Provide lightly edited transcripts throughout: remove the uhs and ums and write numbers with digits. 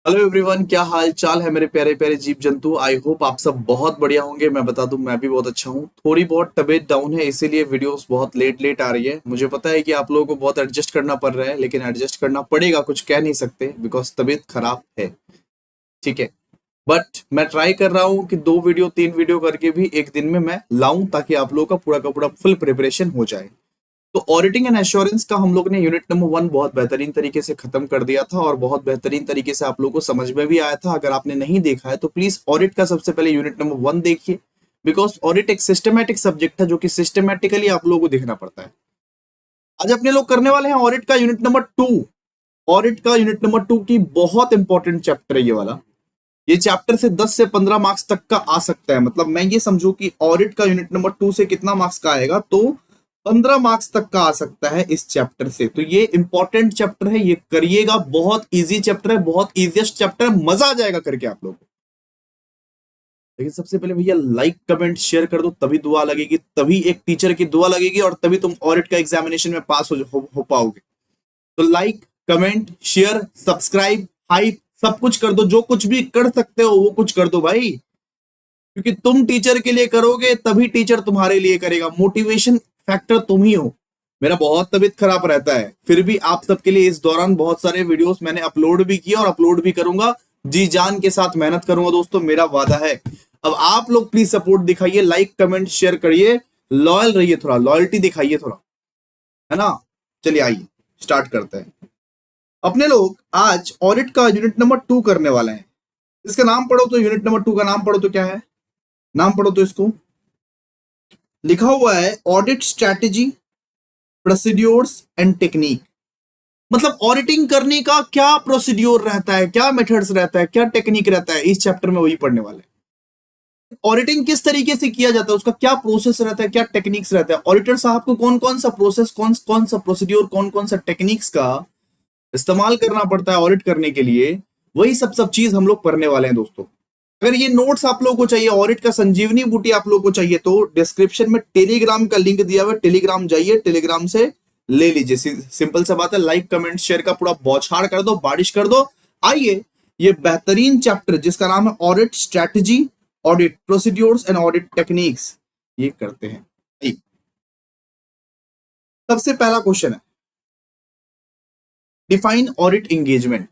Hello everyone, क्या हाल चाल है मेरे प्यारे प्यारे जीव जंतु। आई होप आप सब बहुत बढ़िया होंगे। मैं बता दूं, मैं भी बहुत अच्छा हूं। थोड़ी बहुत तबीयत डाउन है, इसीलिए वीडियोस बहुत लेट लेट आ रही है। मुझे पता है कि आप लोगों को बहुत एडजस्ट करना पड़ रहा है, लेकिन एडजस्ट करना पड़ेगा, कुछ कह नहीं सकते, बिकॉज तबीयत खराब है। ठीक है, बट मैं ट्राई कर रहा हूँ कि 2 वीडियो 3 वीडियो करके भी एक दिन में मैं लाऊं, ताकि आप लोगों का पूरा फुल प्रिपरेशन हो जाए। तो ऑडिटिंग एंड एश्योरेंस का हम लोग ने यूनिट नंबर 1 बहुत बेहतरीन तरीके से खत्म कर दिया था, और बहुत बेहतरीन तरीके से आप लोगों को समझ में भी आया था। अगर आपने नहीं देखा है तो प्लीज ऑडिट का सबसे पहले यूनिट नंबर 1 देखिए, बिकॉज ऑडिट एक सिस्टमैटिक सब्जेक्ट है जो कि सिस्टमैटिकली आप लोगों को देखना पड़ता है। आज अपने लोग करने वाले हैं ऑडिट का यूनिट नंबर 2। ऑडिट का यूनिट नंबर 2 की बहुत इंपॉर्टेंट चैप्टर है ये वाला। ये चैप्टर से 10 से 15 मार्क्स तक का आ सकता है। मतलब मैं ये समझू कि ऑडिट का यूनिट नंबर 2 से कितना मार्क्स का आएगा, तो 15 मार्क्स तक का आ सकता है इस चैप्टर से। तो ये इंपॉर्टेंट चैप्टर है, ये करिएगा। बहुत इजी चैप्टर है, बहुत इजीएस्ट चैप्टर है, मजा आ जाएगा करके आप लोगों को। लेकिन सबसे पहले भैया लाइक कमेंट शेयर कर दो, तभी दुआ लगेगी, तभी एक टीचर की दुआ लगेगी, और तभी तुम ऑडिट का एग्जामिनेशन में पास हो पाओगे। तो like comment share subscribe hype सब कुछ कर दो, जो कुछ भी कर सकते हो वो कुछ कर दो भाई, क्योंकि तुम टीचर के लिए करोगे तभी टीचर तुम्हारे लिए करेगा। मोटिवेशन फैक्टर तुम ही हो। मेरा बहुत तबीयत खराब रहता है, फिर भी आप सबके लिए इस दौरान बहुत सारे वीडियोस मैंने अपलोड भी किए और अपलोड भी करूंगा। जी जान के साथ मेहनत करूंगा दोस्तों, मेरा वादा है। अब आप लोग प्लीज सपोर्ट दिखाइए, लाइक कमेंट शेयर करिए, लॉयल रहिए, थोड़ा लॉयल्टी दिखाइए थोड़ा, है ना। चलिए आइए स्टार्ट करते हैं। अपने लोग आज ऑडिट का यूनिट नंबर 2 करने वाले हैं। इसका नाम पढ़ो तो, यूनिट नंबर 2 का नाम पढ़ो तो क्या है, नाम पढ़ो तो इसको लिखा हुआ है audit strategy procedures and technique. मतलब ऑडिटिंग करने का क्या प्रोसीड्योर रहता है, क्या मेथड्स रहता है, क्या टेक्निक रहता है, इस चैप्टर में वही पढ़ने वाले हैं। ऑडिटिंग किस तरीके से किया जाता है, उसका क्या प्रोसेस रहता है, क्या टेक्निक्स रहता है, ऑडिटर साहब को कौन कौन सा प्रोसेस, कौन कौन सा प्रोसीड्योर, कौन कौन सा टेक्निक्स का इस्तेमाल करना पड़ता है ऑडिट करने के लिए, वही सब चीज हम लोग पढ़ने वाले हैं दोस्तों। अगर ये नोट्स आप लोगों को चाहिए, ऑडिट का संजीवनी बूटी आप लोगों को चाहिए, तो डिस्क्रिप्शन में टेलीग्राम का लिंक दिया हुआ है, टेलीग्राम जाइए, टेलीग्राम से ले लीजिए। सिंपल सा बात है, लाइक कमेंट शेयर का पूरा बौछार कर दो, बारिश कर दो। आइए ये बेहतरीन चैप्टर जिसका नाम है audit strategy, audit procedures and audit techniques, ये करते हैं। सबसे पहला क्वेश्चन है, define audit engagement.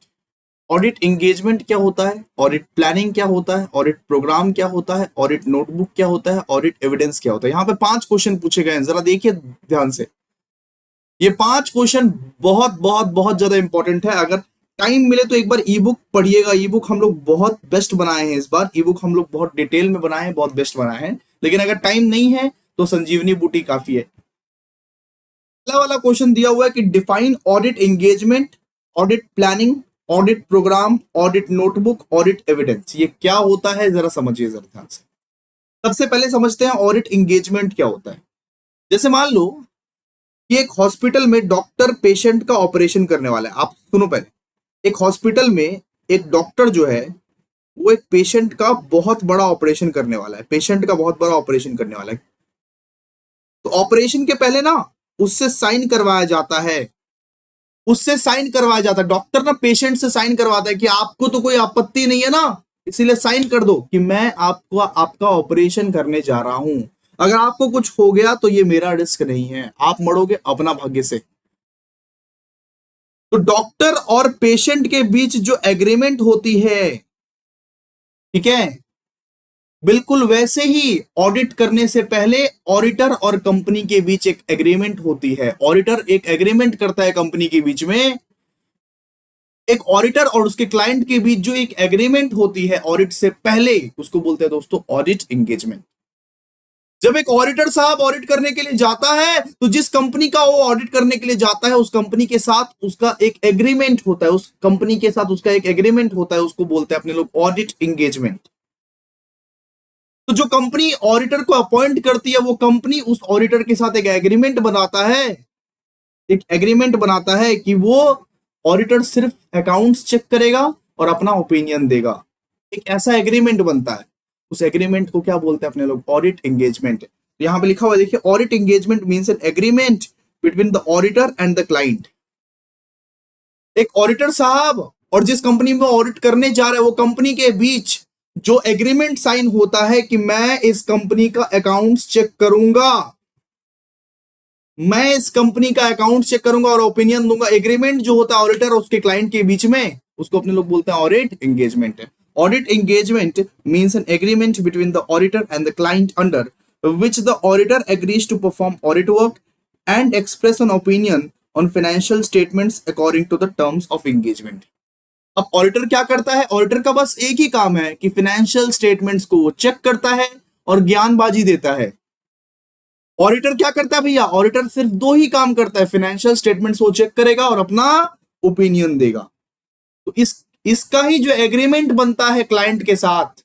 Audit engagement क्या होता है, ऑडिट प्लानिंग क्या होता है, ऑडिट प्रोग्राम क्या होता है, ऑडिट नोटबुक क्या होता है, ऑडिट एविडेंस क्या होता है। यहाँ पे 5 क्वेश्चन पूछे गए हैं, जरा देखिए ध्यान से। ये 5 क्वेश्चन बहुत बहुत बहुत ज्यादा इंपॉर्टेंट है। अगर टाइम मिले तो एक बार ई बुक पढ़िएगा। ई बुक हम लोग बहुत बेस्ट बनाए हैं, इस बार ई बुक हम लोग बहुत डिटेल में बनाए हैं, बहुत बेस्ट बनाए हैं। लेकिन अगर टाइम नहीं है तो संजीवनी बूटी काफी है। पहला वाला क्वेश्चन दिया हुआ है कि define audit engagement, audit planning, audit programme, audit notebook, audit evidence. ये क्या होता है जरा समझिए जरा ध्यान से। सबसे पहले समझते हैं ऑडिट एंगेजमेंट क्या होता है। जैसे मान लो कि एक हॉस्पिटल में डॉक्टर पेशेंट का ऑपरेशन करने वाला है। आप सुनो पहले, एक हॉस्पिटल में एक डॉक्टर जो है वो एक पेशेंट का बहुत बड़ा ऑपरेशन करने वाला है, पेशेंट का बहुत बड़ा ऑपरेशन करने वाला है। तो ऑपरेशन के पहले ना उससे साइन करवाया जाता है, उससे साइन करवाया जाता है। डॉक्टर ना पेशेंट से साइन करवाता है कि आपको तो कोई आपत्ति नहीं है ना, इसीलिए साइन कर दो कि मैं आपको आपका ऑपरेशन करने जा रहा हूं। अगर आपको कुछ हो गया तो ये मेरा रिस्क नहीं है, आप मरोगे अपना भाग्य से। तो डॉक्टर और पेशेंट के बीच जो एग्रीमेंट होती है, ठीक है, बिल्कुल वैसे ही ऑडिट करने से पहले ऑडिटर और कंपनी के बीच एक एग्रीमेंट होती है। ऑडिटर एक एग्रीमेंट करता है कंपनी के बीच में। एक ऑडिटर और उसके क्लाइंट के बीच जो एक एग्रीमेंट होती है ऑडिट से पहले, उसको बोलते हैं दोस्तों ऑडिट एंगेजमेंट। जब एक ऑडिटर साहब ऑडिट करने के लिए जाता है, तो जिस कंपनी का वो ऑडिट करने के लिए जाता है उस कंपनी के साथ उसका एक एग्रीमेंट होता है, उस कंपनी के साथ उसका एक एग्रीमेंट होता है, उसको बोलते हैं अपने लोग ऑडिट एंगेजमेंट। तो जो कंपनी ऑडिटर को अपॉइंट करती है, वो कंपनी उस ऑडिटर के साथ एक एग्रीमेंट बनाता है, एक एग्रीमेंट बनाता है कि वो ऑडिटर सिर्फ अकाउंट्स चेक करेगा और अपना ओपिनियन देगा। एक ऐसा एग्रीमेंट बनता है, उस एग्रीमेंट को क्या बोलते हैं अपने लोग, ऑडिट एंगेजमेंट। यहां पे लिखा हुआ देखिए, audit engagement means an agreement between the auditor and the client. एक ऑडिटर साहब और जिस कंपनी में ऑडिट करने जा रहा है वो कंपनी के बीच जो एग्रीमेंट साइन होता है कि मैं इस कंपनी का अकाउंट्स चेक करूंगा, मैं इस कंपनी का अकाउंट चेक करूंगा और ओपिनियन दूंगा, एग्रीमेंट जो होता है ऑडिटर और उसके क्लाइंट के बीच में, उसको अपने लोग बोलते हैं ऑडिट एंगेजमेंट है। Audit engagement means an agreement between the auditor and the client under which the auditor agrees to perform audit work and express an opinion on financial statements according to the terms of engagement। अब auditor क्या करता है? Auditor का बस एक ही काम है कि फाइनेंशियल स्टेटमेंट्स को चेक करता है और ज्ञानबाजी देता है। ऑडिटर क्या करता है भैया? ऑडिटर सिर्फ दो ही काम करता है, फाइनेंशियल स्टेटमेंट्स वो चेक करेगा और अपना ओपिनियन देगा। तो इसका ही जो एग्रीमेंट बनता है क्लाइंट के साथ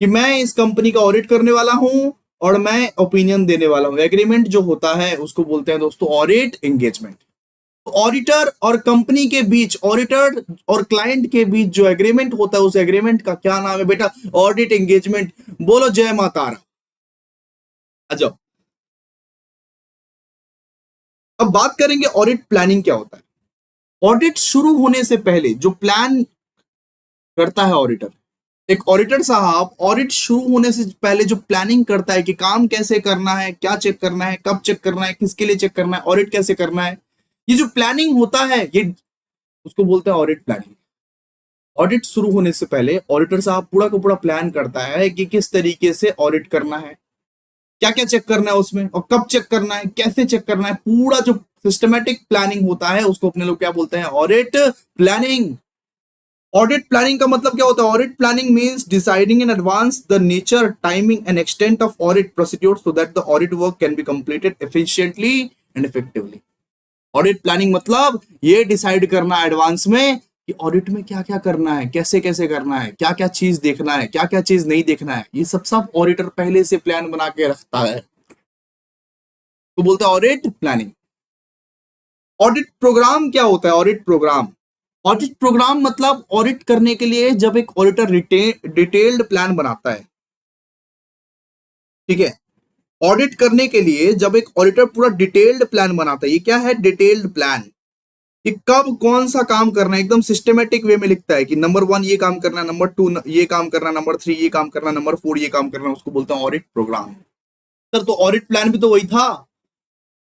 कि मैं इस कंपनी का ऑडिट करने वाला हूं और मैं ओपिनियन देने वाला हूं, एग्रीमेंट जो होता है उसको बोलते हैं दोस्तों ऑडिट एंगेजमेंट। तो ऑडिटर और कंपनी के बीच, ऑडिटर और क्लाइंट के बीच जो एग्रीमेंट होता है उस एग्रीमेंट का क्या नाम है बेटा? Audit engagement. बोलो जय माता रा। आ जाओ, अब बात करेंगे ऑडिट प्लानिंग क्या होता है। ऑडिट शुरू होने से पहले जो प्लान करता है ऑडिटर, एक ऑडिटर साहब ऑडिट शुरू होने से पहले जो प्लानिंग करता है कि काम कैसे करना है, क्या चेक करना है, कब चेक करना है, किसके लिए चेक करना है, ऑडिट कैसे करना है, ये जो प्लानिंग होता है ये उसको बोलते हैं ऑडिट प्लानिंग। ऑडिट शुरू होने से पहले ऑडिटर साहब पूरा का पूरा प्लान करता है कि किस तरीके से ऑडिट करना है, क्या क्या चेक करना है उसमें और कब चेक करना है, कैसे चेक करना है, पूरा जो सिस्टमेटिक प्लानिंग होता है उसको अपने लोग क्या बोलते हैं? Audit planning. ऑडिट प्लानिंग का मतलब क्या होता है? Audit planning means deciding in advance the nature, timing and extent of audit procedure so that the audit work can be completed efficiently and effectively. Audit planning मतलब ये decide करना advance में कि ऑडिट में क्या क्या करना है, कैसे कैसे करना है, क्या क्या चीज देखना है, क्या क्या चीज नहीं देखना है, ये सब ऑडिटर पहले से प्लान बना के रखता है, तो बोलते हैं ऑडिट प्लानिंग। ऑडिट प्रोग्राम क्या होता है? ऑडिट प्रोग्राम, ऑडिट प्रोग्राम मतलब ऑडिट करने के लिए जब एक ऑडिटर डिटेल्ड प्लान बनाता है, ठीक है, ऑडिट करने के लिए जब एक ऑडिटर पूरा डिटेल्ड प्लान बनाता है, ये क्या है? डिटेल्ड प्लान, कि कब कौन सा काम करना है, एकदम सिस्टमेटिक वे में लिखता है कि नंबर 1 ये काम करना है, नंबर 2 ये काम करना है, नंबर 3 ये काम करना है, नंबर 4 ये काम करना है, उसको बोलते हैं ऑडिट प्रोग्राम। सर तो ऑडिट प्लान भी तो वही था?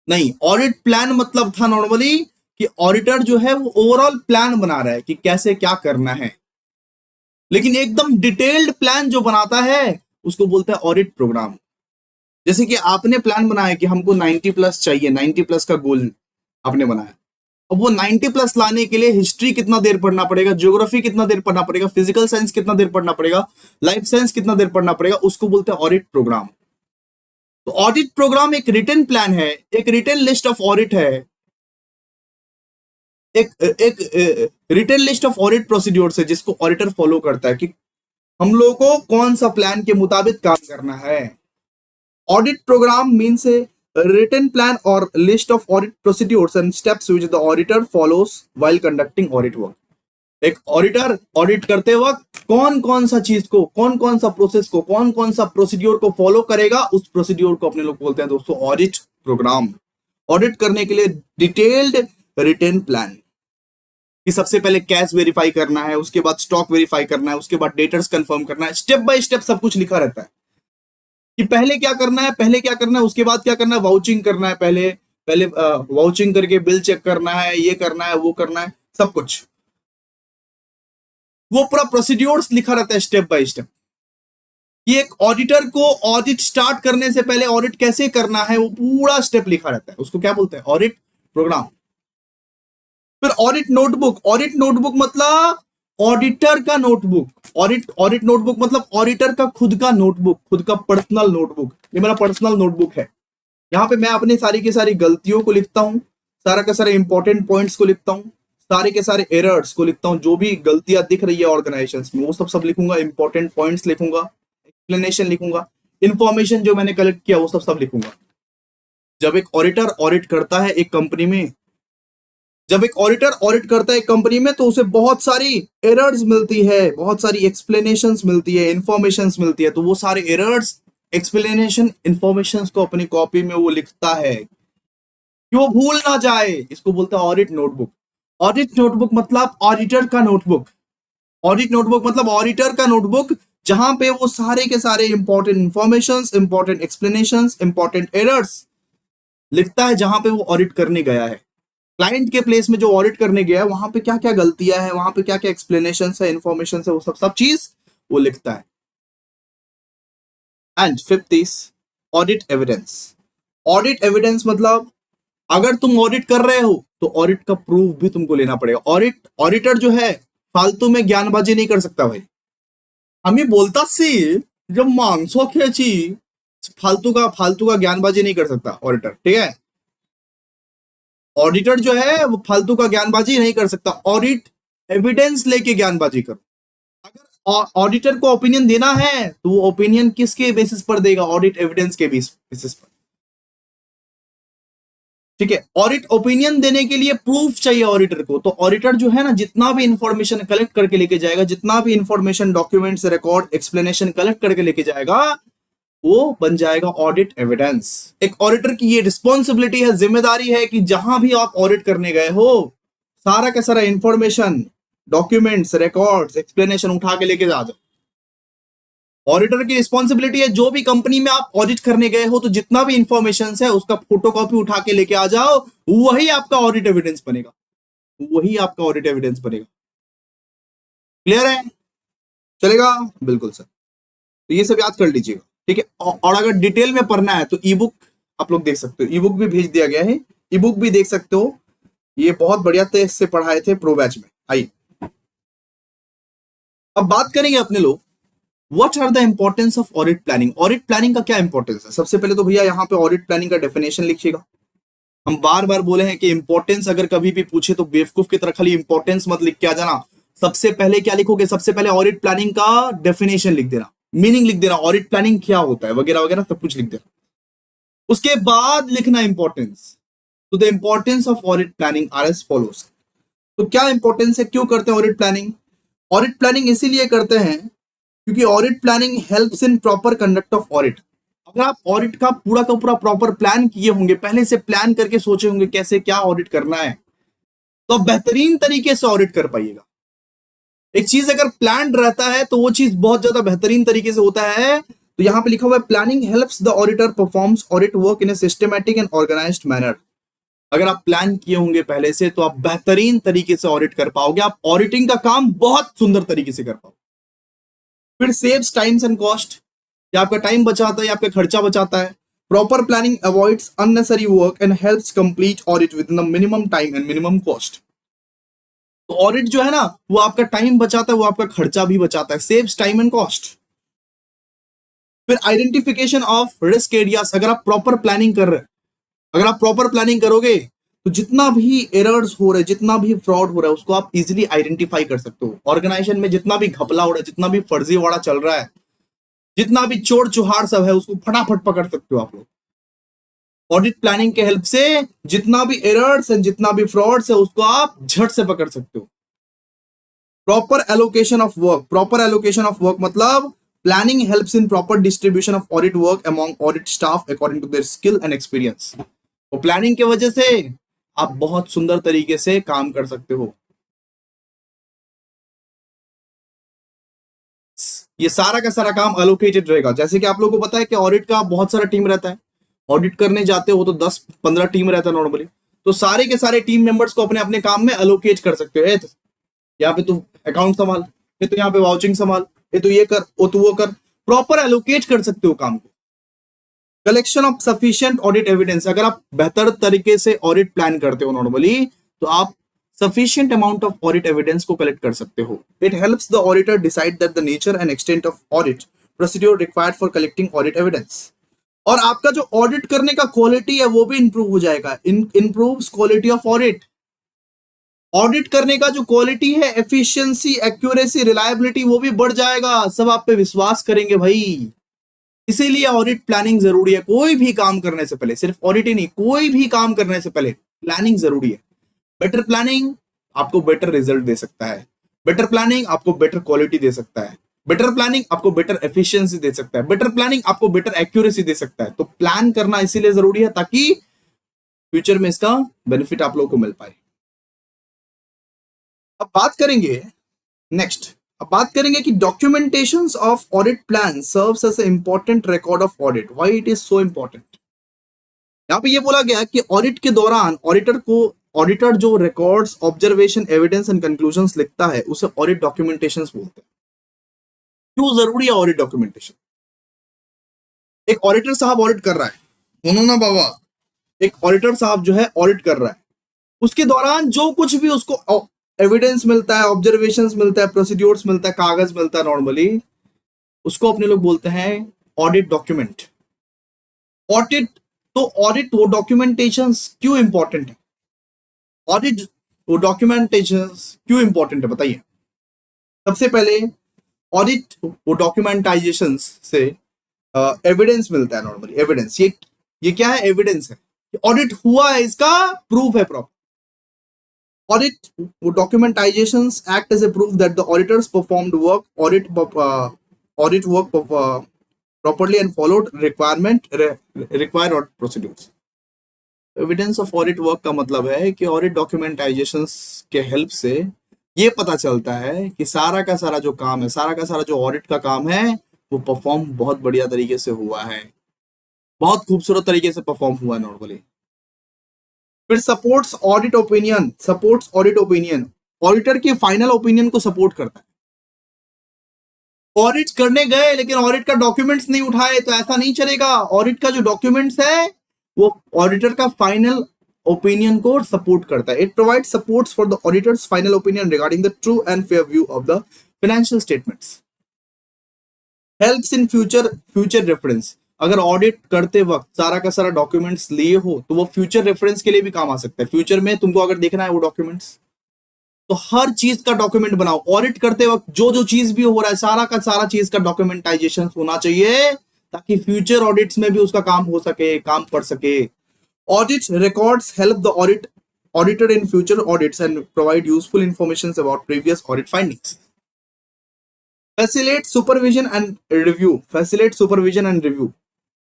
नहीं, ऑडिट प्लान मतलब था नॉर्मली कि ऑडिटर जो है वो ओवरऑल प्लान बना रहा है कि कैसे क्या करना है, लेकिन एकदम डिटेल्ड प्लान जो बनाता है उसको बोलते हैं ऑडिट प्रोग्राम। जैसे कि आपने प्लान बनाया कि हमको 90 प्लस चाहिए, 90 प्लस का गोल आपने बनाया, अब वो 90 प्लस लाने के लिए हिस्ट्री कितना देर पढ़ना पड़ेगा, ज्योग्राफी कितना देर पढ़ना पड़ेगा, फिजिकल साइंस कितना देर पढ़ना पड़ेगा, लाइफ साइंस कितना देर पढ़ना पड़ेगा, उसको बोलते हैं ऑडिट प्रोग्राम। तो ऑडिट प्रोग्राम एक रिटन प्लान है, एक रिटन लिस्ट ऑफ ऑडिट है, एक written list of audit procedures है जिसको ऑडिटर फॉलो करता है कि हम लोगों को कौन सा प्लान के मुताबिक काम करना है। Audit programme means a written plan or list of audit procedures and steps which the auditor follows while conducting audit work। एक ऑडिटर ऑडिट करते वक्त कौन कौन सा चीज को, कौन कौन सा प्रोसेस को, कौन कौन सा प्रोसीड्योर को फॉलो करेगा, उस प्रोसीड्योर को अपने लोग बोलते हैं दोस्तों ऑडिट प्रोग्राम। ऑडिट करने के लिए डिटेल्ड रिटन प्लान कि सबसे पहले कैश वेरीफाई करना है, उसके बाद स्टॉक वेरीफाई करना है, उसके बाद डेटर्स कंफर्म करना है, स्टेप बाय स्टेप सब कुछ लिखा रहता है कि पहले क्या करना है, पहले क्या करना है, उसके बाद क्या करना है, वाउचिंग करना है, पहले पहले वाउचिंग करके बिल चेक करना है, ये करना है, वो करना है, सब कुछ वो पूरा प्रोसीड्योर्स लिखा रहता है स्टेप बाय स्टेप। ये एक ऑडिटर को ऑडिट स्टार्ट करने से पहले ऑडिट कैसे करना है वो पूरा स्टेप लिखा रहता है, उसको क्या बोलते हैं? Audit programme. फिर ऑडिट नोटबुक, ऑडिट नोटबुक मतलब ऑडिटर का नोटबुक, ऑडिट नोटबुक मतलब ऑडिटर का खुद का नोटबुक, खुद का पर्सनल नोटबुक। ये मेरा पर्सनल नोटबुक है, यहाँ पे मैं अपनी सारी की सारी गलतियों को लिखता हूँ, सारा के सारे इंपॉर्टेंट पॉइंट्स को लिखता हूँ, सारे के सारे एरर्स को लिखता हूँ, जो भी गलतियां दिख रही है ऑर्गेनाइजेशंस में वो सब लिखूंगा, इंपॉर्टेंट पॉइंट्स लिखूंगा, एक्सप्लेनेशन लिखूंगा, इंफॉर्मेशन जो मैंने कलेक्ट किया वो सब लिखूंगा। जब एक ऑडिटर ऑडिट करता है एक कंपनी में, जब एक ऑडिटर ऑडिट करता है एक कंपनी में तो उसे बहुत सारी एरर्स मिलती है, बहुत सारी एक्सप्लेनेशंस मिलती है, इंफॉर्मेशंस मिलती है, तो वो सारे एरर्स, एक्सप्लेनेशन, इंफॉर्मेशंस को अपनी कॉपी में वो लिखता है कि वो भूल ना जाए, इसको बोलता है ऑडिट नोटबुक। ऑडिट नोटबुक मतलब ऑडिटर का नोटबुक। ऑडिट नोटबुक मतलब ऑडिटर का नोटबुक, जहां पे वो सारे के सारे important informations, important explanations, important errors लिखता है, जहां पे वो ऑडिट करने गया है। क्लाइंट के प्लेस में जो ऑडिट करने गया है, वहां पे क्या क्या गलतियां है, वहां पे क्या क्या एक्सप्लेनेशन है, इंफॉर्मेशन है, वो सब सब चीज वो लिखता है। And fifth is audit evidence. Audit evidence मतलब अगर तुम ऑडिट कर रहे हो तो ऑडिट का प्रूफ भी तुमको लेना पड़ेगा। ऑडिटर जो है फालतू में ज्ञानबाजी नहीं कर सकता भाई। हमें बोलता सी जब मांसो खेची, फालतू का ज्ञानबाजी नहीं कर सकता ऑडिटर, ठीक है। ऑडिटर जो है वो फालतू का ज्ञानबाजी नहीं कर सकता, ऑडिट एविडेंस लेके ज्ञानबाजी करो। अगर ऑडिटर को ओपिनियन देना है तो वो ओपिनियन किसके बेसिस पर देगा? ऑडिट एविडेंस के बेसिस पर, ठीक है। ऑडिट ओपिनियन देने के लिए प्रूफ चाहिए ऑडिटर को, तो ऑडिटर जो है ना जितना भी इंफॉर्मेशन कलेक्ट करके लेके जाएगा, जितना भी information, documents, record, explanation collect करके लेके जाएगा, वो बन जाएगा ऑडिट एविडेंस। एक ऑडिटर की ये रिस्पॉन्सिबिलिटी है, जिम्मेदारी है कि जहां भी आप ऑडिट करने गए हो, सारा का सारा इंफॉर्मेशन, डॉक्यूमेंट्स, रिकॉर्ड्स, एक्सप्लेनेशन उठा के लेके जा जाओ। ऑडिटर की रिस्पॉन्सिबिलिटी है, जो भी कंपनी में आप ऑडिट करने गए हो तो जितना भी इंफॉर्मेशन है उसका फोटोकॉपी उठा के लेके आ जाओ, वही आपका ऑडिट एविडेंस बनेगा, वही आपका ऑडिट एविडेंस बनेगा। क्लियर है? चलेगा? बिल्कुल सर। तो ये सब याद कर लीजिएगा, ठीक है। और अगर डिटेल में पढ़ना है तो ई बुक आप लोग देख सकते हो, ई बुक भी भेज दिया गया है, ई बुक भी देख सकते हो। ये बहुत बढ़िया थे, इससे पढ़ाए थे प्रो बैच में। आइए अब बात करेंगे अपने लोग what are the importance of audit planning. Audit planning का क्या इंपॉर्टेंस है? सबसे पहले तो भैया यहाँ पे ऑडिट प्लानिंग का डेफिनेशन लिखिएगा। हम बार बार बोले हैं कि इंपॉर्टेंस अगर कभी भी पूछे तो बेवकूफ की तरह खाली इंपॉर्टेंस मत लिख के आ जाना। सबसे पहले क्या लिखोगे? सबसे पहले ऑडिट प्लानिंग का डेफिनेशन लिख देना, मीनिंग लिख देना, ऑडिट प्लानिंग क्या होता है वगैरह वगैरह सब कुछ लिख देना। उसके बाद लिखना इंपॉर्टेंस। तो the importance of audit planning are as follows. तो क्या इंपॉर्टेंस है, क्यों करते हैं ऑडिट प्लानिंग? ऑडिट प्लानिंग इसीलिए करते हैं क्योंकि audit planning helps in proper conduct of audit. अगर आप ऑडिट का पूरा प्रॉपर प्लान किए होंगे, पहले से प्लान करके सोचे होंगे कैसे क्या ऑडिट करना है, तो आप बेहतरीन तरीके से ऑडिट कर पाइएगा। एक चीज अगर प्लान रहता है तो वो चीज बहुत ज्यादा बेहतरीन तरीके से होता है। तो यहां पे लिखा हुआ है planning helps the auditor performs audit work in a systematic and organised manner. अगर आप प्लान किए होंगे पहले से तो आप बेहतरीन तरीके से ऑडिट कर पाओगे, आप ऑडिटिंग का काम बहुत सुंदर तरीके से कर पाओगे। फिर सेव्स टाइम्स एंड कॉस्ट, ये आपका टाइम बचाता है, आपका खर्चा बचाता है। Proper planning avoids unnecessary work and helps complete audit with the minimum time and minimum cost. तो ऑडिट जो है ना वो आपका टाइम बचाता है, वो आपका खर्चा भी बचाता है, सेव्स टाइम एंड कॉस्ट। फिर आइडेंटिफिकेशन ऑफ रिस्क एरियाज, अगर आप प्रॉपर प्लानिंग कर रहे हैं, अगर आप प्रॉपर प्लानिंग करोगे तो जितना भी एरर्स हो रहे, जितना भी फ्रॉड हो रहा है उसको आप इजीली आइडेंटिफाई कर सकते हो। ऑर्गेनाइजेशन में जितना भी घपला हो रहा है, जितना भी फर्जीवाड़ा चल रहा है, जितना भी चोर चुहार सब है, उसको फटाफट पकड़ सकते हो आप लोग ऑडिट प्लानिंग के हेल्प से। जितना भी एरर्स है, जितना भी फ्रॉड्स है, उसको आप झट से पकड़ सकते हो। Proper allocation of work, proper allocation of work मतलब planning helps in proper distribution of audit work among audit staff according to their skill and experience. तो प्लानिंग की वजह से आप बहुत सुंदर तरीके से काम कर सकते हो। ये सारा का सारा काम अलोकेटेड रहेगा। जैसे कि आप लोगों को पता है कि ऑडिट का बहुत सारा टीम रहता है, ऑडिट करने जाते हो तो 10-15 टीम रहता है नॉर्मली। तो सारे के सारे टीम मेंबर्स को अपने अपने काम में अलोकेट कर सकते हो। यहाँ पे तू अकाउंट संभाल, ये तो यहाँ पे वाउचिंग संभाल, ये तो ये कर, वो तो वो कर, प्रॉपर एलोकेट कर सकते हो काम को। Collection of sufficient audit evidence, अगर आप बेहतर तरीके से ऑडिट प्लान करते हो नॉर्मली तो आप sufficient amount of audit evidence को कलेक्ट कर सकते हो। It helps the auditor decide that the nature and extent of audit procedure required for collecting audit evidence। और आपका जो ऑडिट करने का क्वालिटी है वो भी इंप्रूव हो जाएगा। Improves quality of audit. Audit करने का जो क्वालिटी है, एफिशिएंसी, एक्यूरेसी, रिलायबिलिटी, वो भी बढ़ जाएगा। सब आप पे विश्वास करेंगे भाई। इसीलिए ऑडिट प्लानिंग जरूरी है। कोई भी काम करने से पहले, सिर्फ ऑडिट ही नहीं, कोई भी काम करने से पहले प्लानिंग जरूरी है। बेटर प्लानिंग आपको बेटर रिजल्ट दे सकता है, बेटर प्लानिंग आपको बेटर क्वालिटी दे सकता है, बेटर प्लानिंग आपको बेटर एफिशिएंसी दे सकता है, बेटर प्लानिंग आपको बेटर एक्यूरेसी दे सकता है। तो प्लान करना इसीलिए जरूरी है ताकि फ्यूचर में इसका बेनिफिट आप लोगों को मिल पाए। अब बात करेंगे नेक्स्ट, अब बात करेंगे कि documentations of audit plan serves as a important record of audit, why it is so important. यहाँ पे ये बोला गया कि ऑडिट के दौरान ऑडिटर जो records, observation, evidence and conclusions लिखता है उसे ऑडिट डॉक्यूमेंटेशंस बोलते हैं। क्यों जरूरी है ऑडिट डॉक्यूमेंटेशन? एक ऑडिटर साहब ऑडिट कर रहा है, सुनो ना बाबा, एक ऑडिटर साहब जो है ऑडिट कर रहा है, उसके दौरान जो कुछ भी उसको एविडेंस मिलता है, ऑब्जर्वेशंस मिलता है, प्रोसीड्यूर्स मिलता है, कागज मिलता है, नॉर्मली उसको अपने लोग बोलते हैं ऑडिट डॉक्यूमेंट। ऑडिट, तो ऑडिट वो डॉक्यूमेंटेशंस क्यों इंपॉर्टेंट है? ऑडिट वो डॉक्यूमेंटेशंस क्यों इंपॉर्टेंट है बताइए। सबसे पहले ऑडिट वो डॉक्यूमेंटाइजेशंस से एविडेंस मिलता है, नॉर्मली एविडेंस, ये क्या है? एविडेंस है, ऑडिट हुआ है, इसका प्रूफ है proper. Audit documentations act as a proof that the auditors performed work, audit work properly and followed required audit procedures. Evidence of audit work का मतलब है कि audit documentations के हेल्प से ये पता चलता है कि सारा का सारा जो काम है, सारा का सारा जो ऑडिट का काम है वो परफॉर्म बहुत बढ़िया तरीके से हुआ है, बहुत खूबसूरत तरीके से परफॉर्म हुआ है नॉर्मली। फिर supports audit opinion, supports audit opinion, auditor के फाइनल ओपिनियन को सपोर्ट करता है। ऑडिट करने गए लेकिन ऑडिट का डॉक्यूमेंट्स नहीं उठाए तो ऐसा नहीं चलेगा। ऑडिट का जो डॉक्यूमेंट्स है वो ऑडिटर का फाइनल ओपिनियन को सपोर्ट करता है। It provide supports for the auditors final opinion regarding the true and fair view of the financial statements. Helps in future reference, अगर ऑडिट करते वक्त सारा का सारा डॉक्यूमेंट्स लिए हो तो वो फ्यूचर रेफरेंस के लिए भी काम आ सकता है। फ्यूचर में तुमको अगर देखना है वो डॉक्यूमेंट्स, तो हर चीज का डॉक्यूमेंट बनाओ। ऑडिट करते वक्त जो जो चीज भी हो रहा है सारा का सारा चीज का डॉक्यूमेंटाइजेशन होना चाहिए ताकि फ्यूचर ऑडिट्स में भी उसका काम हो सके, काम पड़ सके। Audit records help the auditor in future audits and provide useful information about previous audit findings. Facilitate supervision and review, facilitate supervision and review,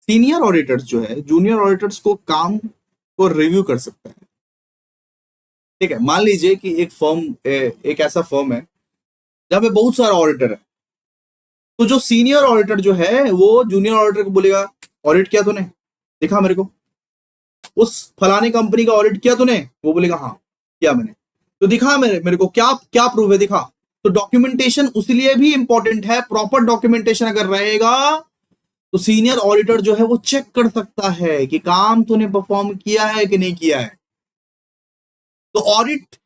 senior auditors जो है जूनियर ऑडिटर्स को काम को रिव्यू कर सकता है। ठीक है, मान लीजिए कि एक ऐसा फर्म है जहां पे बहुत सारा ऑडिटर है, तो जो सीनियर ऑडिटर जो है वो जूनियर ऑडिटर को बोलेगा ऑडिट किया तूने, दिखा मेरे को, उस फलाने कंपनी का ऑडिट किया तूने, वो बोलेगा हाँ किया मैंने, तो दिखा मेरे को क्या क्या प्रूफ है, दिखा। तो डॉक्यूमेंटेशन उसलिए भी इंपॉर्टेंट है, प्रॉपर डॉक्यूमेंटेशन अगर रहेगा तो सीनियर ऑडिटर जो है वो चेक कर सकता है कि काम तूने परफॉर्म किया है कि नहीं किया है। तो ऑडिट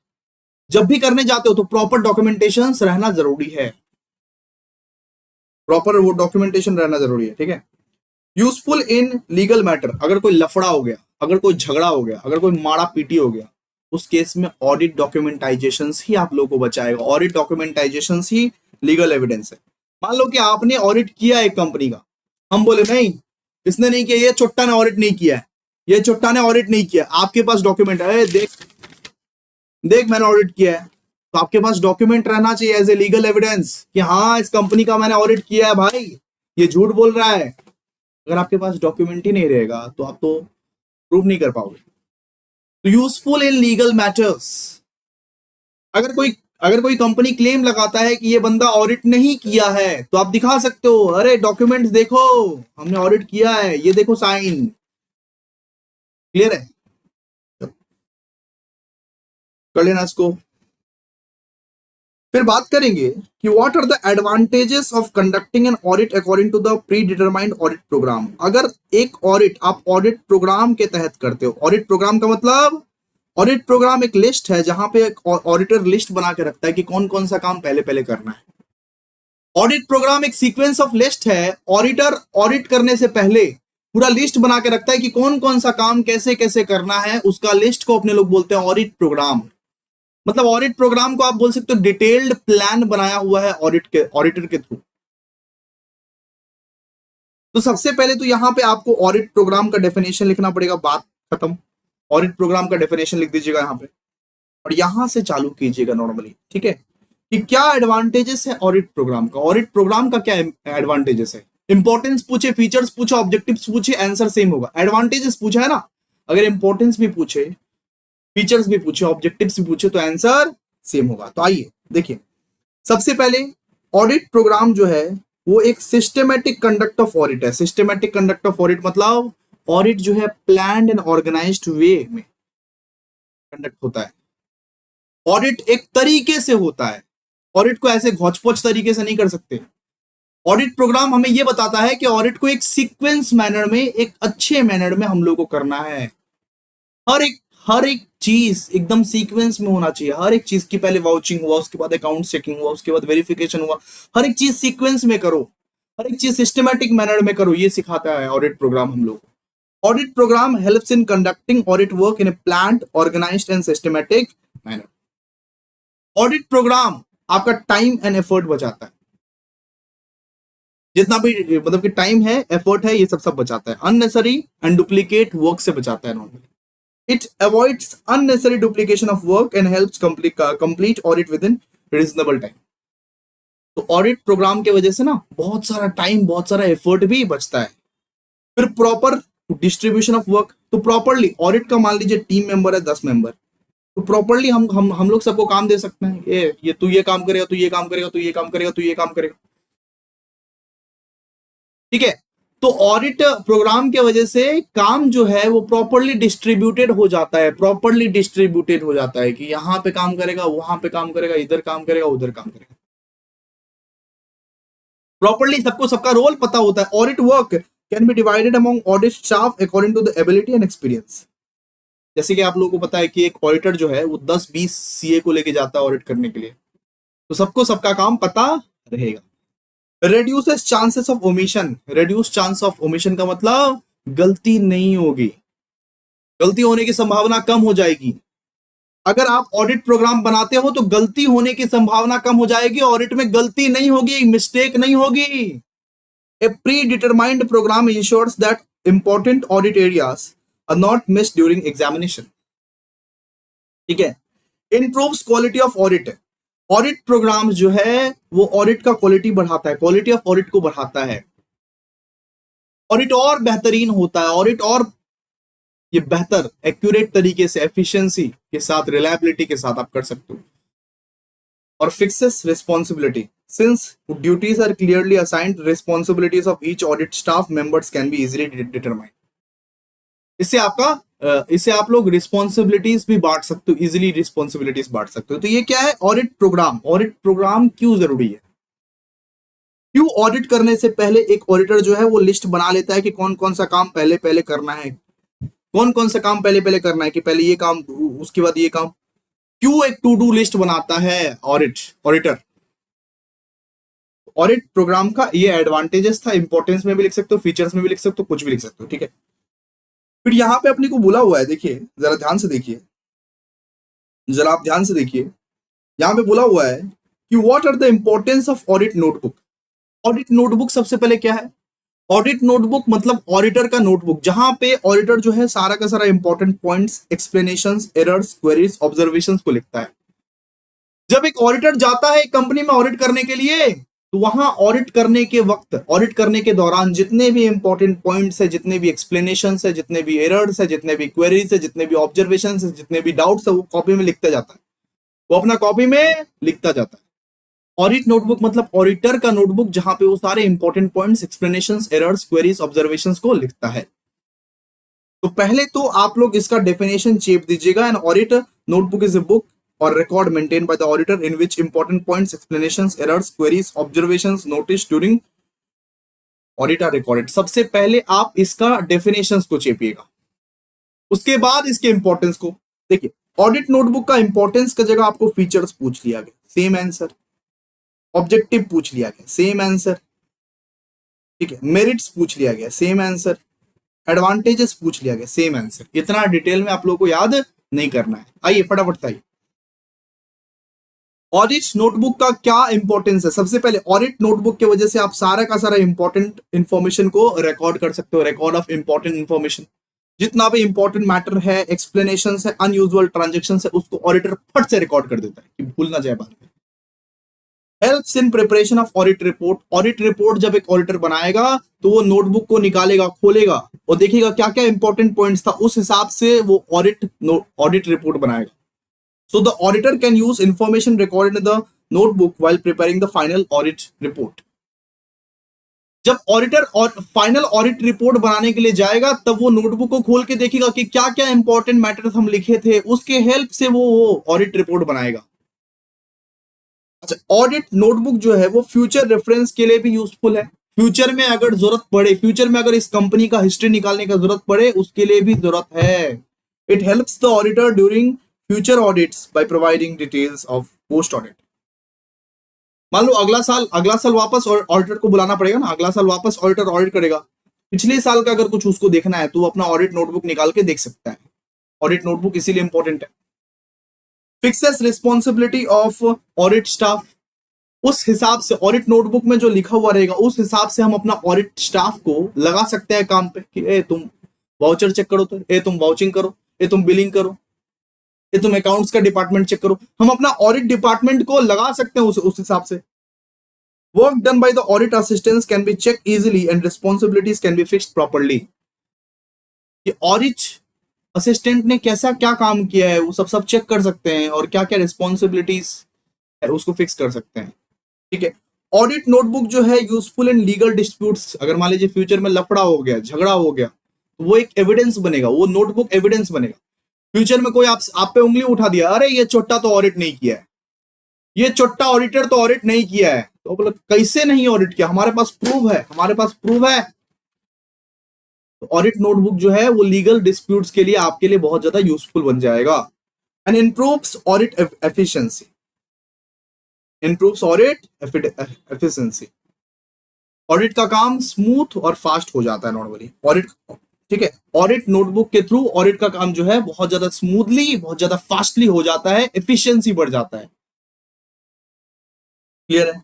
जब भी करने जाते हो तो प्रॉपर डॉक्यूमेंटेशन रहना जरूरी है, प्रॉपर वो डॉक्यूमेंटेशन रहना जरूरी है। ठीक है, यूजफुल इन लीगल मैटर, अगर कोई लफड़ा हो गया, अगर कोई झगड़ा हो गया, अगर कोई मारा पीटी हो गया, उस केस में ऑडिट डॉक्यूमेंटाइजेशन ही आप लोगों को बचाएगा। ऑडिट डॉक्यूमेंटाइजेशन ही लीगल एविडेंस है। मान लो कि आपने ऑडिट किया एक कंपनी का, हम बोले नहीं इसने नहीं किया, ये चुट्टा ने ऑडिट नहीं किया है, ये चुट्टा ने ऑडिट नहीं किया, आपके पास डॉक्यूमेंट है, देख मैंने ऑडिट किया है, तो आपके पास डॉक्यूमेंट रहना चाहिए एज ए लीगल एविडेंस कि हाँ इस कंपनी का मैंने ऑडिट किया है, भाई ये झूठ बोल रहा है। अगर आपके पास डॉक्यूमेंट ही नहीं रहेगा तो आप तो प्रूव नहीं कर पाओगे। तो यूजफुल इन लीगल मैटर्स, अगर कोई कंपनी क्लेम लगाता है कि ये बंदा ऑडिट नहीं किया है तो आप दिखा सकते हो, अरे डॉक्यूमेंट्स देखो हमने ऑडिट किया है, ये देखो साइन, क्लियर है, कर लेना इसको। फिर बात करेंगे कि what are the advantages of conducting an audit according to the predetermined audit programme. अगर एक ऑडिट आप ऑडिट प्रोग्राम के तहत करते हो, ऑडिट प्रोग्राम का मतलब, ऑडिट प्रोग्राम एक लिस्ट है जहां पे ऑडिटर लिस्ट बना के रखता है कि कौन कौन सा काम पहले पहले करना है। ऑडिट प्रोग्राम एक सीक्वेंस ऑफ लिस्ट है, ऑडिटर ऑडिट करने से पहले पूरा लिस्ट बना के रखता है कि कौन कौन सा काम कैसे कैसे करना है, उसका लिस्ट को अपने लोग बोलते हैं ऑडिट प्रोग्राम। मतलब ऑडिट प्रोग्राम को आप बोल सकते हो डिटेल्ड प्लान बनाया हुआ है ऑडिटर के थ्रू। तो सबसे पहले तो यहां पे आपको ऑडिट प्रोग्राम का डेफिनेशन लिखना पड़ेगा, बात खत्म। ऑडिट प्रोग्राम का डेफिनेशन लिख दीजिएगा यहां पे और यहां से चालू कीजिएगा नॉर्मली। ठीक है, कि क्या एडवांटेजेस है ऑडिट प्रोग्राम का, ऑडिट प्रोग्राम का क्या एडवांटेजेस है। इंपॉर्टेंस पूछे, फीचर्स पूछे, ऑब्जेक्टिव्स पूछे, आंसर सेम होगा। एडवांटेजेस पूछा है ना, अगर इंपॉर्टेंस भी पूछे, फीचर्स भी पूछे, ऑब्जेक्टिव्स भी पूछे तो आंसर सेम होगा। तो आइए देखिए, सबसे पहले ऑडिट प्रोग्राम जो है वो एक सिस्टमेटिक कंडक्ट ऑफ ऑडिट है। सिस्टमेटिक कंडक्ट ऑफ ऑडिट मतलब ऑडिट जो है प्लान्ड एंड ऑर्गेनाइज्ड वे में कंडक्ट होता है। ऑडिट एक तरीके से होता है, ऑडिट को ऐसे घोच-पोच तरीके से नहीं कर सकते। ऑडिट प्रोग्राम हमें यह बताता है कि ऑडिट को एक सीक्वेंस मैनर में, एक अच्छे मैनर में हम लोग को करना है। हर एक चीज एकदम सीक्वेंस में होना चाहिए। हर एक चीज की पहले वाउचिंग हुआ, उसके बाद अकाउंट चेकिंग हुआ, उसके बाद वेरिफिकेशन हुआ। हर एक चीज सीक्वेंस में करो, हर एक चीज सिस्टमैटिक मैनर में करो, ये सिखाता है ऑडिट प्रोग्राम हम लोग को। Audit programme helps in conducting audit work in a planned, organised and systematic manner. Audit programme आपका टाइम एंड एफर्ट बचाता है। जितना भी मतलब कि टाइम है, एफर्ट है, ये सब बचाता है। अननेसेसरी एंड डुप्लीकेट वर्क से बचाता है normally. It avoids unnecessary duplication of work and helps complete audit within reasonable time. तो ऑडिट प्रोग्राम के वजह से ना बहुत सारा टाइम, बहुत सारा एफर्ट भी बचता है। फिर प्रॉपर डिस्ट्रीब्यूशन ऑफ वर्क, तो प्रॉपरली ऑडिट का मान लीजिए टीम मेंबर है 10 मेंबर, तो प्रॉपरली हम लोग सबको काम दे सकते हैं। ये तू ये काम करेगा, तू ये काम करेगा, तू ये काम करेगा, तू ये काम करेगा, ठीक है। तो ऑडिट प्रोग्राम के वजह से काम जो है वो प्रॉपरली डिस्ट्रीब्यूटेड हो जाता है। प्रॉपरली डिस्ट्रीब्यूटेड हो जाता है कि यहां पे काम करेगा, वहां पे काम करेगा, इधर काम करेगा, उधर काम करेगा। प्रॉपरली सबको सबका रोल पता होता है। Audit work can be divided among audit staff according to the ability and experience. जैसे कि आप लोगों को पता है कि एक ऑडिटर जो है वो 10-20 सीए को लेके जाता है ऑडिट करने के लिए, तो सबको सबका काम पता रहेगा। Reduces chances of omission. Reduce chance of omission का मतलब गलती नहीं होगी, गलती होने की संभावना कम हो जाएगी। अगर आप ऑडिट प्रोग्राम बनाते हो तो गलती होने की संभावना कम हो जाएगी। ऑडिट में गलती नहीं होगी, मिस्टेक नहीं होगी। A predetermined program ensures that important audit areas are not missed during examination, ठीक है। Improves quality of audit. Audit program जो है वो ऑडिट का क्वालिटी बढ़ाता है, क्वालिटी ऑफ ऑडिट को बढ़ाता है। ऑडिट और बेहतरीन होता है, ऑडिट और ये बेहतर एक्यूरेट तरीके से, एफिशिएंसी के साथ, रिलायबिलिटी के साथ आप कर सकते हो। और fixes responsibility. Since duties are clearly assigned, responsibilities of each audit staff members can be easily determined. इससे आप लोग रिस्पॉन्सिबिलिटीज भी बांट सकते हो, इजिली रिस्पॉन्सिबिलिटीज बांट सकते हो। तो ये क्या है ऑडिट प्रोग्राम। ऑडिट प्रोग्राम क्यों जरूरी है? क्यों ऑडिट करने से पहले एक ऑडिटर जो है वो लिस्ट बना लेता है कि कौन कौन सा काम पहले पहले करना है, कौन कौन सा काम पहले पहले करना है, कि पहले ये काम उसके बाद ये काम। क्यों एक टू डू लिस्ट बनाता है ऑडिटर? ऑडिट प्रोग्राम का ये एडवांटेजेस था। इंपॉर्टेंस में भी लिख सकते हो, फीचर्स में भी लिख सकते हो, कुछ भी लिख सकते हो, ठीक है। फिर यहां पे अपने को बोला हुआ है, देखिए जरा ध्यान से देखिए, जरा आप ध्यान से देखिए, यहां पे बोला हुआ है कि what are the importance of audit notebook. Audit notebook सबसे पहले क्या है? ऑडिट नोटबुक मतलब ऑडिटर का नोटबुक, जहां पे ऑडिटर जो है सारा का सारा important points, explanations, errors, queries, observations को लिखता है। जब एक ऑडिटर जाता है कंपनी में ऑडिट करने के लिए, तो वहां ऑडिट करने के वक्त, ऑडिट करने के दौरान जितने भी इंपॉर्टेंट पॉइंट्स है, जितने भी एक्सप्लेनेशंस है, जितने भी एरर्स है, जितने भी क्वेरीज है, जितने भी ऑब्जर्वेशंस है, जितने भी डाउट्स है, वो कॉपी में लिखता जाता है, वो अपना कॉपी में लिखता जाता है। ऑडिट नोटबुक मतलब ऑडिटर का नोटबुक, जहां पे वो सारे important points, explanations, errors, queries, observations को लिखता है। तो पहले तो आप लोग इसका डेफिनेशन चेप दीजिएगा। An audit notebook is a book or record maintained by the auditor in which important points, explanations, errors, queries, observations noticed during audit are recorded। सबसे पहले आप इसका डेफिनेशंस को चेपिएगा, उसके बाद इसके इंपॉर्टेंस को देखिए। ऑडिट नोटबुक का इंपॉर्टेंस का जगह आपको फीचर्स पूछ लिया गया, सेम आंसर। ऑब्जेक्टिव पूछ लिया गया, सेम आंसर, ठीक है। मेरिट्स पूछ लिया गया, सेम आंसर। एडवांटेजेस पूछ लिया गया, सेम आंसर। इतना डिटेल में आप लोगों को याद नहीं करना है। आइए फटाफट आइए, ऑडिट नोटबुक का क्या इंपॉर्टेंस है? सबसे पहले ऑडिट नोटबुक की वजह से आप सारा का सारा इंपॉर्टेंट इंफॉर्मेशन को रिकॉर्ड कर सकते हो। रिकॉर्ड ऑफ इंपॉर्टेंट इंफॉर्मेशन, जितना भी इंपॉर्टेंट मैटर है, एक्सप्लेनेशन है, अनयूजुअल ट्रांजेक्शन है, उसको ऑडिटर फट से रिकॉर्ड कर देता है कि भूल ना जाए बाद में। Helps in preparation of audit report. Audit report जब एक ऑडिटर बनाएगा तो वो नोटबुक को निकालेगा, खोलेगा और देखेगा क्या क्या इंपॉर्टेंट पॉइंट्स था, उस हिसाब से वो ऑडिट रिपोर्ट बनाएगा। So the auditor can use information recorded in the notebook while preparing the final audit report. जब ऑडिटर और फाइनल ऑडिट रिपोर्ट बनाने के लिए जाएगा तब वो नोटबुक को खोल के देखेगा कि क्या क्या इंपॉर्टेंट मैटर्स हम लिखे थे, उसके हेल्प से वो ऑडिट रिपोर्ट बनाएगा। अच्छा, ऑडिट नोटबुक जो है वो फ्यूचर रेफरेंस के लिए भी यूजफुल है। फ्यूचर में अगर जरूरत पड़े, फ्यूचर में अगर इस कंपनी का हिस्ट्री निकालने का जरूरत पड़े, उसके लिए भी जरूरत है। It helps the auditor during future audits by providing details of post audit. मान लो अगला साल वापस ऑडिटर को बुलाना पड़ेगा ना, अगला साल वापस ऑडिटर ऑडिट करेगा, पिछले साल का अगर कुछ उसको देखना है तो वो अपना ऑडिट नोटबुक निकाल के देख सकता है। ऑडिट नोटबुक इसीलिए इंपॉर्टेंट है। Fixes responsibility of audit staff. उस हिसाब से ऑडिट नोटबुक में जो लिखा हुआ रहेगा उस हिसाब से हम अपना ऑडिट स्टाफ को लगा सकते हैं काम पे कि ए तुम वाउचर चेक करो, तो ए तुम वाउचिंग करो, ए तुम बिलिंग करो, ये तुम अकाउंट्स का डिपार्टमेंट चेक करो। हम अपना ऑडिट डिपार्टमेंट को लगा सकते हैं उस हिसाब से। Work done by the audit assistants can be check easily and responsibilities can be fixed properly. कि ऑडिट असिस्टेंट ने कैसा क्या काम किया है वो सब चेक कर सकते हैं और क्या क्या रिस्पॉन्सिबिलिटीज है उसको फिक्स कर सकते हैं। ठीक है। ऑडिट नोटबुक जो है यूजफुल इन लीगल डिस्प्यूट्स। अगर मान लीजिए फ्यूचर में लफड़ा हो गया, झगड़ा हो गया, तो वो एक एविडेंस बनेगा, वो नोटबुक एविडेंस बनेगा। फ्यूचर में कोई आप पे उंगली उठा दिया, अरे ये चोट्टा तो ऑडिट नहीं किया है, ये चोट्टा ऑडिटर तो ऑडिट नहीं किया है, तो बोला कैसे नहीं ऑडिट किया, हमारे पास प्रूफ है, हमारे पास प्रूफ है। तो ऑडिट नोटबुक जो है वो लीगल डिस्प्यूट्स के लिए आपके लिए बहुत ज्यादा यूजफुल बन जाएगा। And improves audit efficiency, improves audit efficiency. Audit का काम स्मूथ और फास्ट हो जाता है नॉर्मली ऑडिट। ठीक है, ऑडिट नोटबुक के थ्रू ऑडिट का काम जो है बहुत ज्यादा स्मूथली, बहुत ज्यादा फास्टली हो जाता है, एफिशिएंसी बढ़ जाता है। क्लियर है?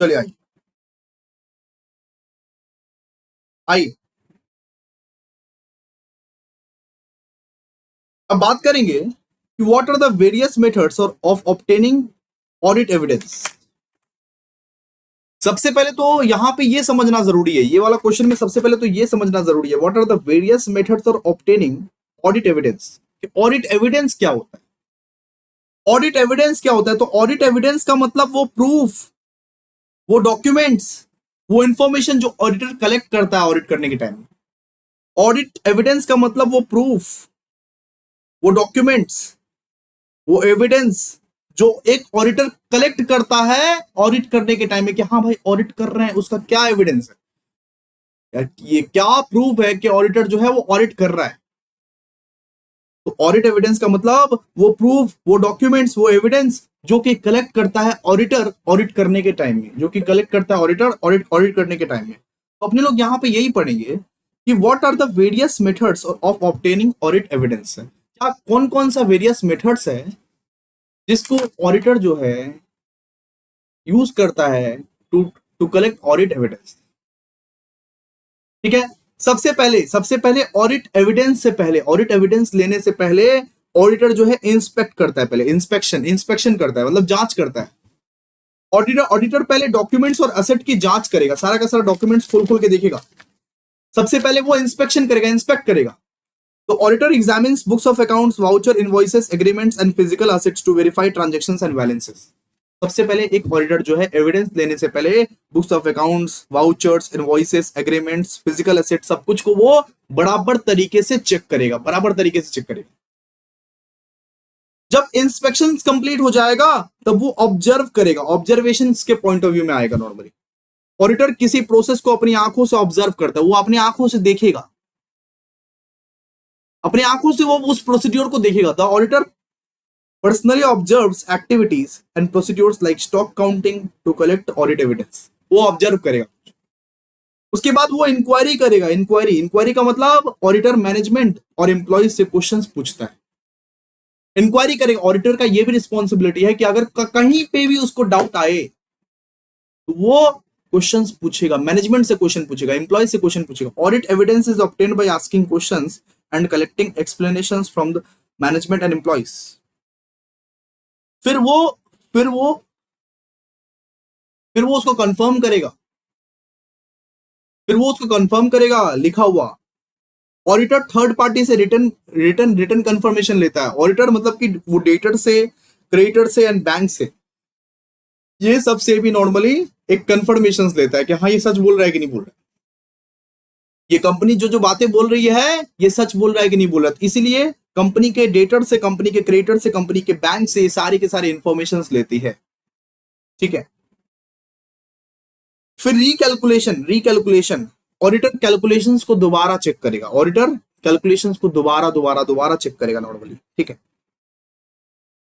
चलिए आइए आइए अब बात करेंगे कि what are the various methods of obtaining audit evidence. सबसे पहले तो यहां पे ये समझना जरूरी है, ये वाला क्वेश्चन में सबसे पहले तो ये समझना जरूरी है, what are the various methods of obtaining audit evidence. Audit evidence क्या होता है? ऑडिट एविडेंस क्या होता है? तो ऑडिट एविडेंस का मतलब वो प्रूफ, वो डॉक्यूमेंट्स, वो इंफॉर्मेशन जो ऑडिटर कलेक्ट करता है ऑडिट करने के टाइम। ऑडिट एविडेंस का मतलब वो प्रूफ, वो डॉक्यूमेंट्स, वो एविडेंस जो एक ऑडिटर कलेक्ट करता है ऑडिट करने के टाइम में कि हाँ भाई ऑडिट कर रहे हैं, उसका क्या एविडेंस है, ये क्या प्रूफ है कि ऑडिटर जो है वो ऑडिट कर रहा है। तो ऑडिट एविडेंस का मतलब वो प्रूफ, वो डॉक्यूमेंट्स, वो एविडेंस जो कि कलेक्ट करता है ऑडिटर ऑडिट करने के टाइम में, जो कि कलेक्ट करता है ऑडिटर ऑडिट करने के टाइम में। तो अपने लोग यहाँ पे यही पढ़ेंगे कि what are the various methods of obtaining audit evidence. क्या कौन कौन सा वेरियस मेथड्स है जिसको ऑडिटर जो है यूज करता है to to collect audit evidence. ठीक है, सबसे पहले ऑडिट एविडेंस से पहले, ऑडिट एविडेंस लेने से पहले ऑडिटर जो है इंस्पेक्ट करता है, पहले इंस्पेक्शन करता है, मतलब जांच करता है। ऑडिटर पहले डॉक्यूमेंट्स और असेट की जांच करेगा, सारा का सारा डॉक्यूमेंट्स खोल खोल के देखेगा। सबसे पहले वो इंस्पेक्शन करेगा, इंस्पेक्ट करेगा। तो auditor examines books of accounts, voucher, invoices, agreements and physical assets to verify transactions and balances. सबसे पहले एक ऑडिटर जो है एविडेंस लेने से पहले books of accounts, vouchers, invoices, agreements, physical asset, सब कुछ को वो बराबर तरीके से चेक करेगा, बराबर तरीके से चेक करेगा। जब इंस्पेक्शन कंप्लीट हो जाएगा तब वो ऑब्जर्व करेगा, ऑब्जर्वेशन के पॉइंट ऑफ व्यू में आएगा। नॉर्मली ऑडिटर किसी प्रोसेस को अपनी आंखों से ऑब्जर्व करता है, वो अपनी आंखों से देखेगा, अपनी आंखों से वो उस प्रोसीड्योर को देखेगा। The auditor personally observes activities and procedures like stock counting to collect audit evidence. वो ऑब्जर्व करेगा, उसके बाद वो इंक्वायरी करेगा। इंक्वायरी का मतलब ऑडिटर मैनेजमेंट और एम्प्लॉय से क्वेश्चंस पूछता है। इंक्वायरी करेगा, ऑडिटर का ये भी रिस्पॉन्सिबिलिटी है कि अगर कहीं पे भी उसको डाउट आए तो वो क्वेश्चंस पूछेगा, मैनेजमेंट से क्वेश्चन पूछेगा, एम्प्लॉय से क्वेश्चन पूछेगा। Audit evidence is obtained by asking questions and collecting explanations from the management and employees. फिर वो फिर वो फिर वो उसको कंफर्म करेगा फिर वो उसको कंफर्म करेगा लिखा हुआ। ऑडिटर थर्ड पार्टी से रिटर्न रिटर्न रिटर्न कंफर्मेशन लेता है। ऑडिटर मतलब कि वो डेटर से, क्रेडिटर से एंड बैंक से, ये सब से भी नॉर्मली एक कंफर्मेशन लेता है कि हाँ ये सच बोल रहा है कि नहीं बोल रहा है, ये कंपनी जो जो बातें बोल रही है ये सच बोल रहा है कि नहीं बोल रहा है। इसीलिए कंपनी के डेटर से, कंपनी के क्रेडिटर से, कंपनी के बैंक से सारी के सारे इंफॉर्मेशन लेती है। ठीक है। फिर रिकैलकुलेशन, रिकैलकुलेशन ऑडिटर कैलकुलेशंस को दोबारा चेक करेगा। ऑडिटर कैलकुलेशंस को दोबारा दोबारा दोबारा चेक करेगा नॉर्मली। ठीक है।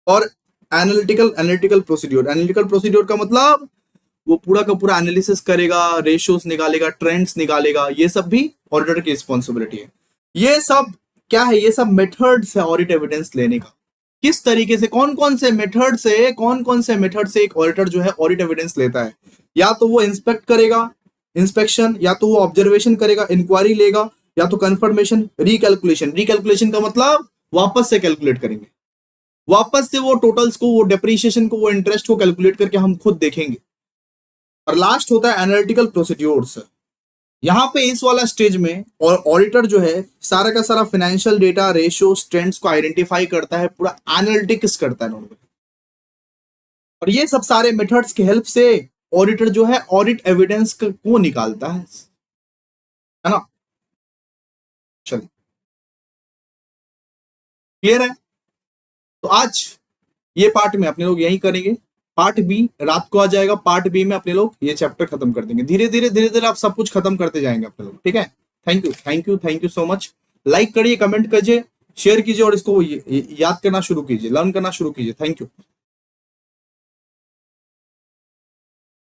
और analytical analytical procedure, analytical procedure का मतलब वो पूरा का पूरा एनालिसिस करेगा, रेशियोज निकालेगा, ट्रेंड्स निकालेगा, ये सब भी ऑडिटर की रिस्पॉन्सिबिलिटी है। ये सब क्या है, ये सब मेथड्स है ऑडिट एविडेंस लेने का। किस तरीके से, कौन कौन से मेथड से, कौन कौन से मेथड से एक ऑडिटर जो है ऑडिट एविडेंस लेता है। या तो वो इंस्पेक्ट करेगा, इंस्पेक्शन, या तो वो ऑब्जर्वेशन करेगा, इंक्वायरी लेगा, या तो कंफर्मेशन, रिकैलकुलेशन। रिकैलकुलेशन का मतलब वापस से कैलकुलेट करेंगे, वापस से वो टोटल्स को, वो डेप्रीशिएशन को, वो इंटरेस्ट को कैलकुलेट करके हम खुद देखेंगे। और लास्ट होता है एनालिटिकल प्रोसीड्योर्स। यहां पे इस वाला स्टेज में और ऑडिटर जो है सारा का सारा फाइनेंशियल डेटा, रेशियोज, ट्रेंड्स को आइडेंटिफाई करता है, पूरा एनालिटिक्स करता है नॉर्मली। और ये सब सारे मेथड्स की हेल्प से ऑडिटर जो है ऑडिट एविडेंस को निकालता है ना। चलिए, क्लियर है। तो आज ये पार्ट में अपने लोग यही करेंगे। पार्ट बी रात को आ जाएगा। पार्ट बी में अपने लोग ये चैप्टर खत्म कर देंगे। धीरे धीरे धीरे धीरे आप सब कुछ खत्म करते जाएंगे अपने लोग। ठीक है। Thank you, thank you, thank you so much. Like करिए, कमेंट कीजिए, शेयर कीजिए और इसको याद करना शुरू कीजिए, लर्न करना शुरू कीजिए। Thank you.